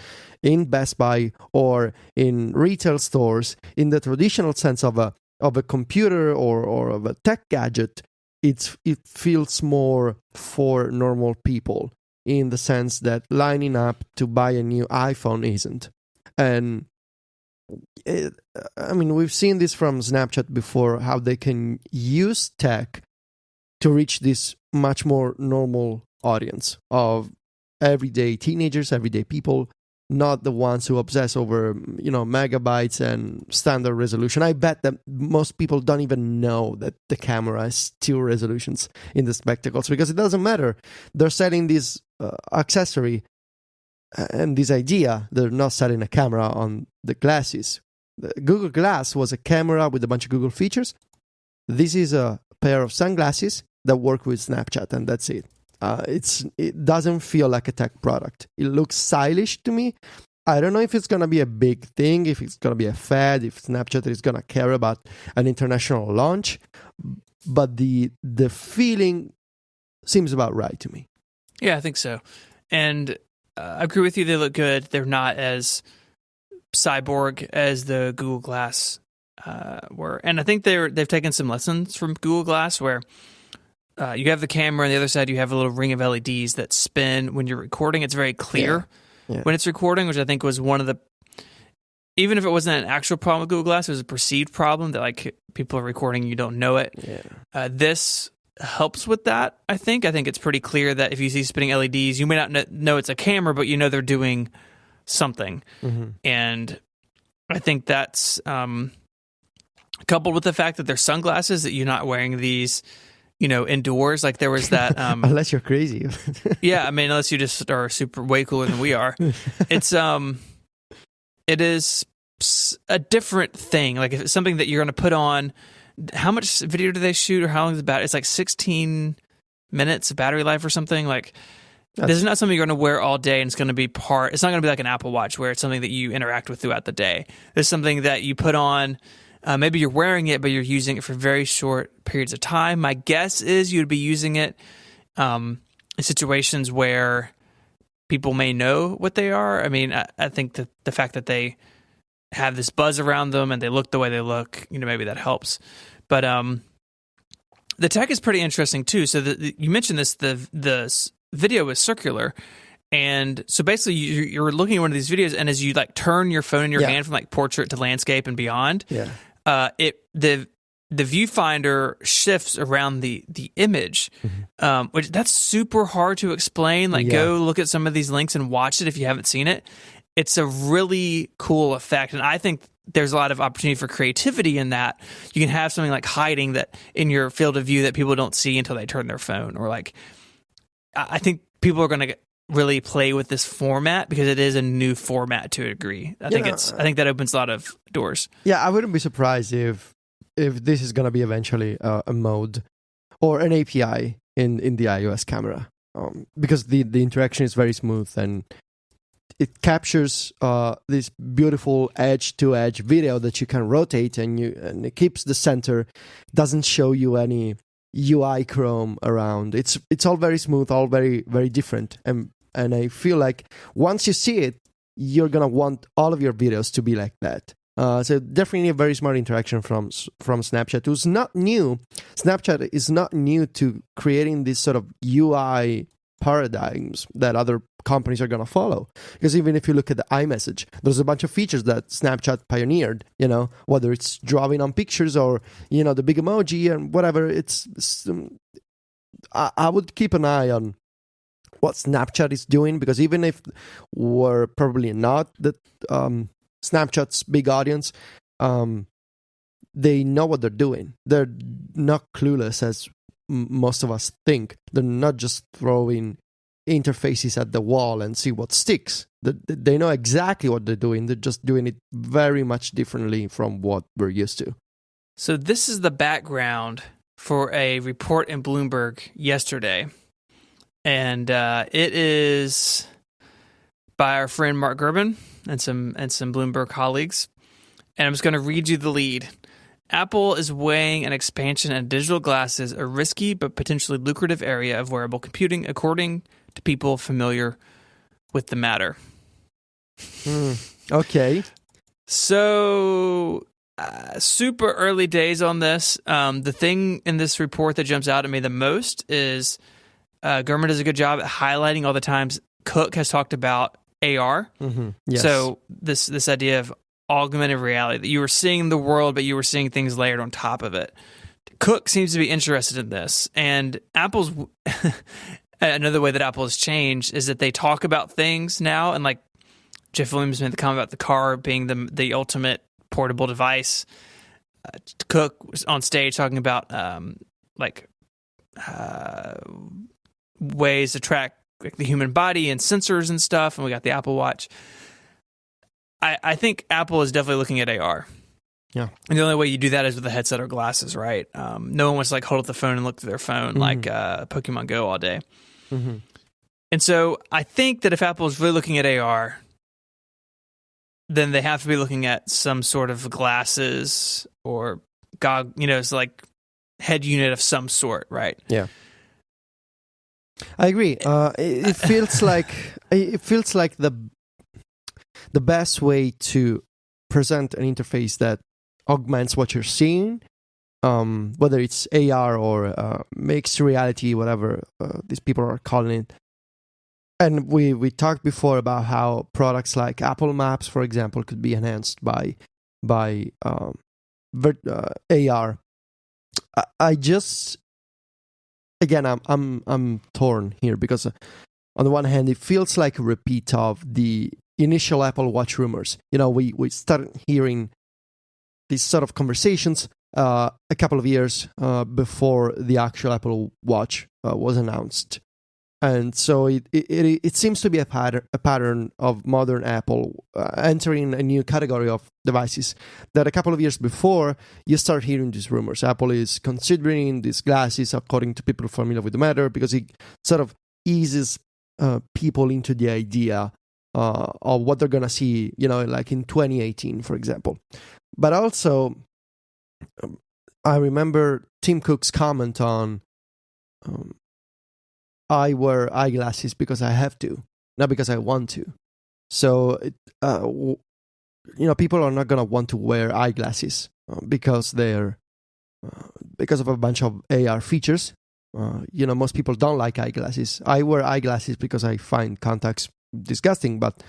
in Best Buy or in retail stores in the traditional sense of a computer or of a tech gadget, it feels more for normal people in the sense that lining up to buy a new iPhone isn't. And we've seen this from Snapchat before, how they can use tech to reach this much more normal audience of everyday teenagers, everyday people, not the ones who obsess over, megabytes and standard resolution. I bet that most people don't even know that the camera has 2 resolutions in the Spectacles because it doesn't matter. They're selling this accessory and this idea, they're not selling a camera on the glasses. The Google Glass was a camera with a bunch of Google features. This is a pair of sunglasses that work with Snapchat, and that's it. It doesn't feel like a tech product. It looks stylish to me. I don't know if it's going to be a big thing, if it's going to be a fad, if Snapchat is going to care about an international launch, but the feeling seems about right to me. Yeah, I think so. And I agree with you. They look good. They're not as cyborg as the Google Glass were. And I think they've taken some lessons from Google Glass where you have the camera on the other side, you have a little ring of LEDs that spin when you're recording. It's very clear when it's recording, which I think was one of the, even if it wasn't an actual problem with Google Glass, it was a perceived problem that like people are recording, you don't know it. Yeah. This helps with that, I think. I think it's pretty clear that if you see spinning LEDs, you may not know it's a camera, but you know they're doing something. Mm-hmm. And I think that's coupled with the fact that they're sunglasses, that you're not wearing these, indoors. Like there was that unless you're crazy. Yeah, I mean, unless you just are super way cooler than we are. It is a different thing. Like if it's something that you're going to put on. How much video do they shoot, or how long is the battery? It's like 16 minutes of battery life or something. Like this is not something you're going to wear all day, and it's going to be it's not going to be like an Apple Watch where it's something that you interact with throughout the day. It's something that you put on. Maybe you're wearing it, but you're using it for very short periods of time. My guess is you'd be using it in situations where people may know what they are. I mean, I think that the fact that they have this buzz around them and they look the way they look, maybe that helps. But the tech is pretty interesting too. So you mentioned this, the video is circular. And so basically you're looking at one of these videos, and as you like turn your phone in your hand from like portrait to landscape and beyond, the viewfinder shifts around the image, which that's super hard to explain. Like go look at some of these links and watch it if you haven't seen it. It's a really cool effect, and I think there's a lot of opportunity for creativity in that. You can have something like hiding that in your field of view that people don't see until they turn their phone, or like I think people are going to really play with this format because it is a new format to a degree. I think that opens a lot of doors. Yeah, I wouldn't be surprised if this is going to be eventually a mode or an API in the iOS camera, because the interaction is very smooth and it captures this beautiful edge-to-edge video that you can rotate, and it keeps the center, doesn't show you any UI chrome around. It's all very smooth, all very, very different. And I feel like once you see it, you're going to want all of your videos to be like that. So definitely a very smart interaction from Snapchat, who's not new. Snapchat is not new to creating this sort of UI paradigms that other companies are going to follow. Because even if you look at the iMessage, there's a bunch of features that Snapchat pioneered, whether it's drawing on pictures or, the big emoji and whatever. I would keep an eye on what Snapchat is doing, because even if we're probably not Snapchat's big audience, they know what they're doing. They're not clueless as most of us think. They're not just throwing interfaces at the wall and see what sticks. They know exactly what they're doing. They're just doing it very much differently from what we're used to. So this is the background for a report in Bloomberg yesterday. And it is by our friend Mark Gurman and some Bloomberg colleagues. And I'm just going to read you the lead. Apple is weighing an expansion in digital glasses, a risky but potentially lucrative area of wearable computing, according to people familiar with the matter. Okay. So, super early days on this. The thing in this report that jumps out at me the most is Gurman does a good job at highlighting all the times Cook has talked about AR. Mm-hmm. Yes. So this idea of augmented reality, that you were seeing the world, but you were seeing things layered on top of it. Cook seems to be interested in this, and Apple's another way that Apple has changed is that they talk about things now, and like Jeff Williams made the comment about the car being the ultimate portable device. Cook was on stage talking about ways to track the human body and sensors and stuff, and we got the Apple Watch. I think Apple is definitely looking at AR. Yeah. And the only way you do that is with a headset or glasses, right? No one wants to like hold up the phone and look through their phone like Pokemon Go all day. Mm-hmm. And so I think that if Apple is really looking at AR, then they have to be looking at some sort of glasses or it's like head unit of some sort, right? Yeah. I agree. It feels like the best way to present an interface that augments what you're seeing, whether it's AR or mixed reality, whatever these people are calling it. And we talked before about how products like Apple Maps, for example, could be enhanced by AR. I just, again, I'm torn here because on the one hand, it feels like a repeat of the initial Apple Watch rumors. We started hearing these sort of conversations a couple of years before the actual Apple Watch was announced. And so it seems to be a pattern of modern Apple entering a new category of devices that a couple of years before you start hearing these rumors. Apple is considering these glasses, according to people familiar with the matter, because it sort of eases people into the idea of what they're going to see, like in 2018, for example. But also, I remember Tim Cook's comment on, I wear eyeglasses because I have to, not because I want to. So, people are not going to want to wear eyeglasses because because of a bunch of AR features. Most people don't like eyeglasses. I wear eyeglasses because I find contacts disgusting, but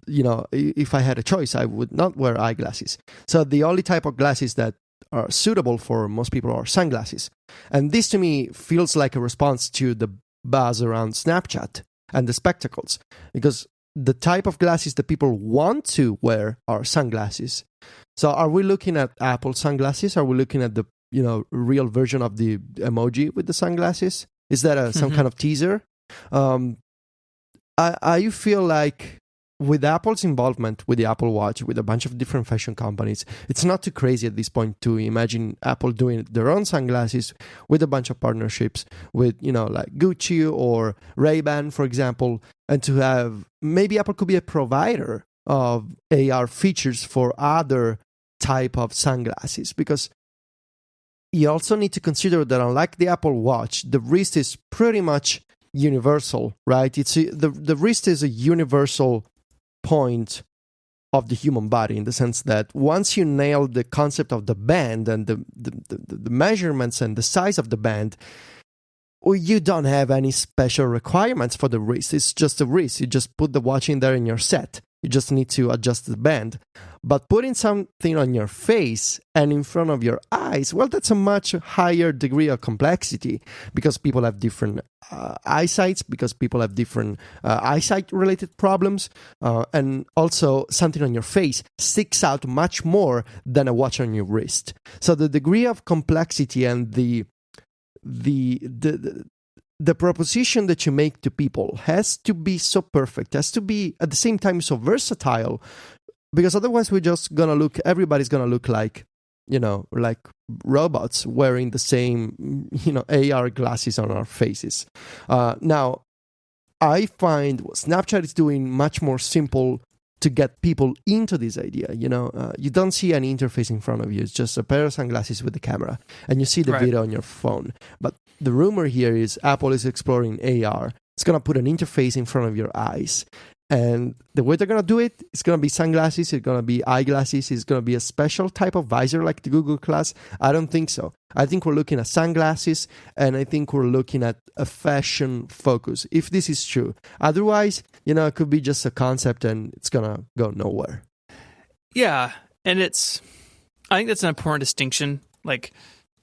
if I had a choice, I would not wear eyeglasses. So the only type of glasses that are suitable for most people are sunglasses. And this to me feels like a response to the buzz around Snapchat and the spectacles, because the type of glasses that people want to wear are sunglasses. So are we looking at Apple sunglasses? Are we looking at the real version of the emoji with the sunglasses? Is that some kind of teaser? I feel like with Apple's involvement with the Apple Watch, with a bunch of different fashion companies, it's not too crazy at this point to imagine Apple doing their own sunglasses with a bunch of partnerships with, like Gucci or Ray-Ban, for example, and to have, maybe Apple could be a provider of AR features for other type of sunglasses, because you also need to consider that unlike the Apple Watch, the wrist is pretty much universal, right? The wrist is a universal point of the human body, in the sense that once you nail the concept of the band and the measurements and the size of the band, you don't have any special requirements for the wrist. It's just a wrist. You just put the watch in there and you're set. You just need to adjust the band. But putting something on your face and in front of your eyes, well, that's a much higher degree of complexity, because people have different eyesights, because people have different eyesight-related problems, and also something on your face sticks out much more than a watch on your wrist. So the degree of complexity and the proposition that you make to people has to be so perfect, has to be at the same time so versatile, because otherwise everybody's gonna look like, like robots wearing the same, AR glasses on our faces. Now, I find what Snapchat is doing much more simple to get people into this idea. You don't see any interface in front of you. It's just a pair of sunglasses with the camera, and you see the video on your phone. But the rumor here is Apple is exploring AR. It's going to put an interface in front of your eyes. And the way they're going to do it, it's going to be sunglasses, it's going to be eyeglasses, it's going to be a special type of visor like the Google Glass. I don't think so. I think we're looking at sunglasses, and I think we're looking at a fashion focus, if this is true. Otherwise, it could be just a concept and it's going to go nowhere. Yeah, and I think that's an important distinction. Like,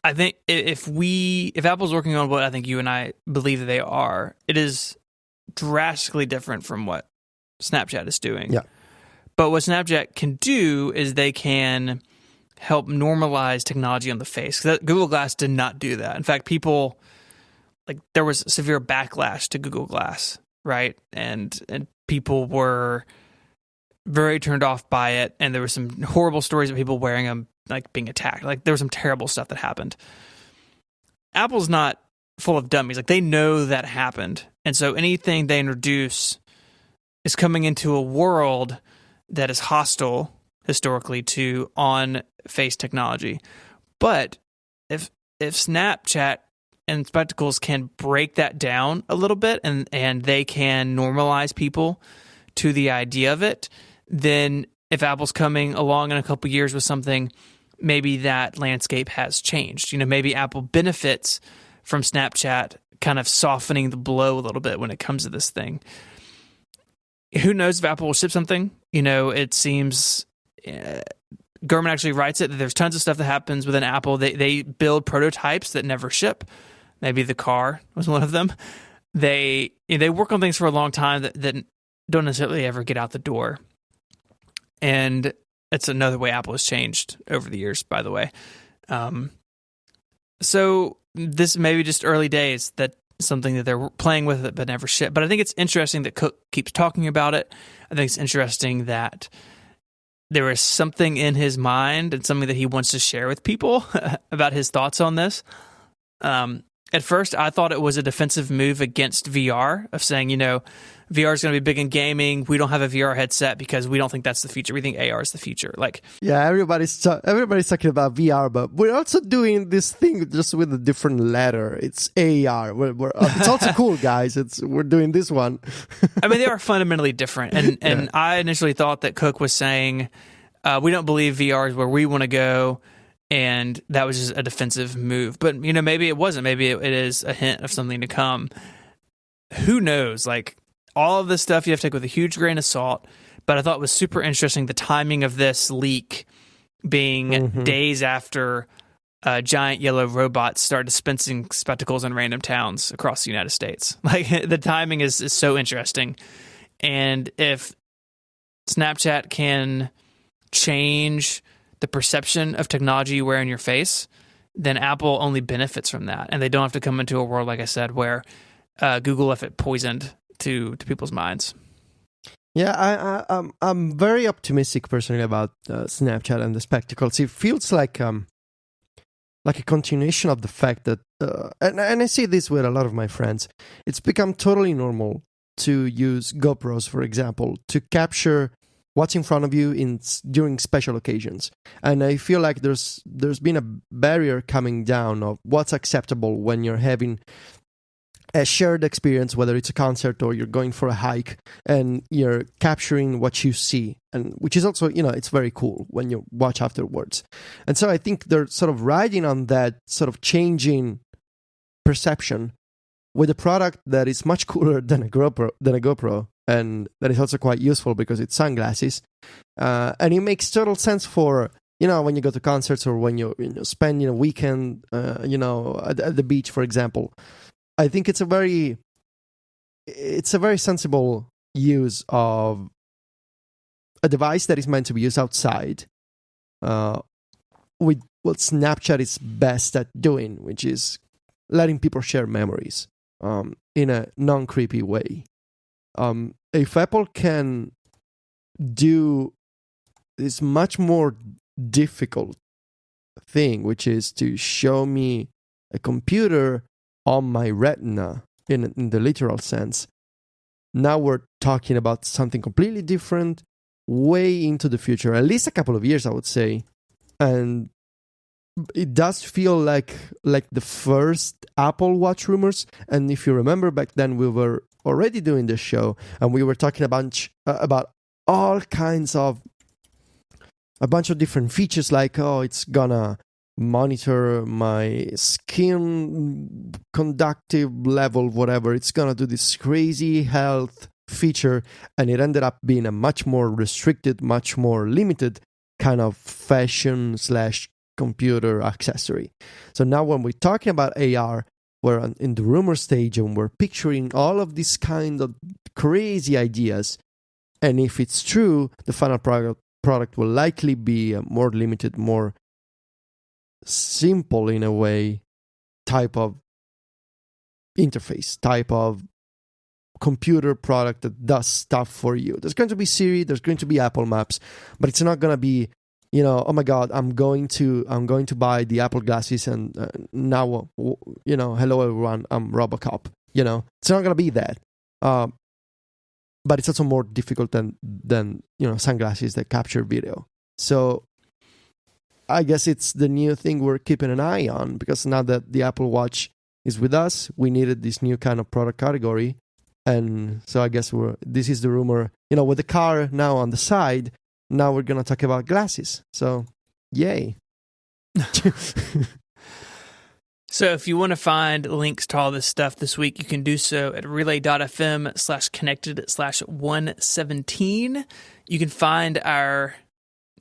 I think if Apple's working on what I think you and I believe that they are, it is drastically different from what Snapchat is doing. Yeah. But what Snapchat can do is they can help normalize technology on the face. Google Glass did not do that. In fact, there was severe backlash to Google Glass, right? And people were very turned off by it, and there were some horrible stories of people wearing them, like being attacked. Like there was some terrible stuff that happened. Apple's not full of dummies. Like they know that happened, and so anything they introduce is coming into a world that is hostile historically to on-face technology. But if Snapchat and Spectacles can break that down a little bit, and they can normalize people to the idea of it, then if Apple's coming along in a couple years with something, maybe that landscape has changed. Maybe Apple benefits from Snapchat kind of softening the blow a little bit when it comes to this thing. Who knows if Apple will ship something? It seems Gurman actually writes it that there's tons of stuff that happens within Apple. They build prototypes that never ship. Maybe the car was one of them. They work on things for a long time that don't necessarily ever get out the door. And it's another way Apple has changed over the years, by the way. So this may be just early days, that something that they're playing with it but never ship. But I think it's interesting that Cook keeps talking about it. I think it's interesting that there is something in his mind and something that he wants to share with people about his thoughts on this. At first, I thought it was a defensive move against VR, of saying, VR is going to be big in gaming. We don't have a VR headset because we don't think that's the future. We think AR is the future. Everybody's talking about VR, but we're also doing this thing just with a different letter. It's AR. It's also cool, guys. We're doing this one. I mean, they are fundamentally different. And I initially thought that Cook was saying, we don't believe VR is where we want to go. And that was just a defensive move. But, maybe it wasn't. Maybe it is a hint of something to come. Who knows? All of this stuff you have to take with a huge grain of salt. But I thought it was super interesting, the timing of this leak being days after giant yellow robots started dispensing spectacles in random towns across the United States. The timing is so interesting. And if Snapchat can change the perception of technology you wear in your face, then Apple only benefits from that. And they don't have to come into a world, like I said, where Google left it poisoned to people's minds. Yeah, I'm very optimistic personally about Snapchat and the spectacles. It feels like a continuation of the fact that, and I see this with a lot of my friends, it's become totally normal to use GoPros, for example, to capture what's in front of you during special occasions. And I feel like there's been a barrier coming down of what's acceptable when you're having a shared experience, whether it's a concert or you're going for a hike, and you're capturing what you see, and which is also, it's very cool when you watch afterwards. And so I think they're sort of riding on that sort of changing perception with a product that is much cooler than a GoPro, and that is also quite useful because it's sunglasses. And it makes total sense for, when you go to concerts or when you spend a weekend, at the beach, for example. I think it's a very sensible use of a device that is meant to be used outside, with what Snapchat is best at doing, which is letting people share memories in a non-creepy way. If Apple can do this much more difficult thing, which is to show me a computer on my retina in the literal sense, now we're talking about something completely different, way into the future, at least a couple of years, I would say. And it does feel like the first Apple Watch rumors. And if you remember, back then we were already doing this show, and we were talking about all kinds of a bunch of different features, like, it's gonna monitor my skin conductive level, whatever. It's gonna do this crazy health feature, and it ended up being a much more restricted, much more limited kind of fashion/computer accessory. So now when we're talking about AR, we're in the rumor stage, and we're picturing all of these kind of crazy ideas. And if it's true, the final product will likely be a more limited, more simple in a way type of interface, type of computer product that does stuff for you. There's going to be Siri, there's going to be Apple Maps, but it's not going to be, oh my God, I'm going to buy the Apple glasses and now, hello everyone, I'm RoboCop. It's not going to be that. But it's also more difficult than sunglasses that capture video. So I guess it's the new thing we're keeping an eye on, because now that the Apple Watch is with us, we needed this new kind of product category. And so I guess this is the rumor, with the car now on the side, now we're going to talk about glasses. So, yay. So if you want to find links to all this stuff this week, you can do so at relay.fm/connected/117. You can find our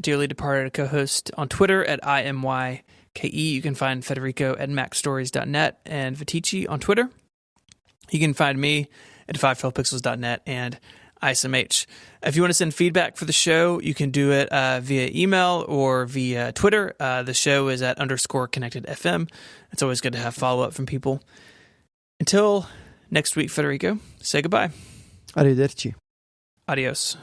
dearly departed co-host on Twitter at IMYKE. You can find Federico at macstories.net and Vitici on Twitter. You can find me at 512pixels.net and ISMH. If you want to send feedback for the show, you can do it via email or via Twitter. The show is at _connectedfm. It's always good to have follow-up from people. Until next week, Federico, say goodbye. Arrivederci. Adios.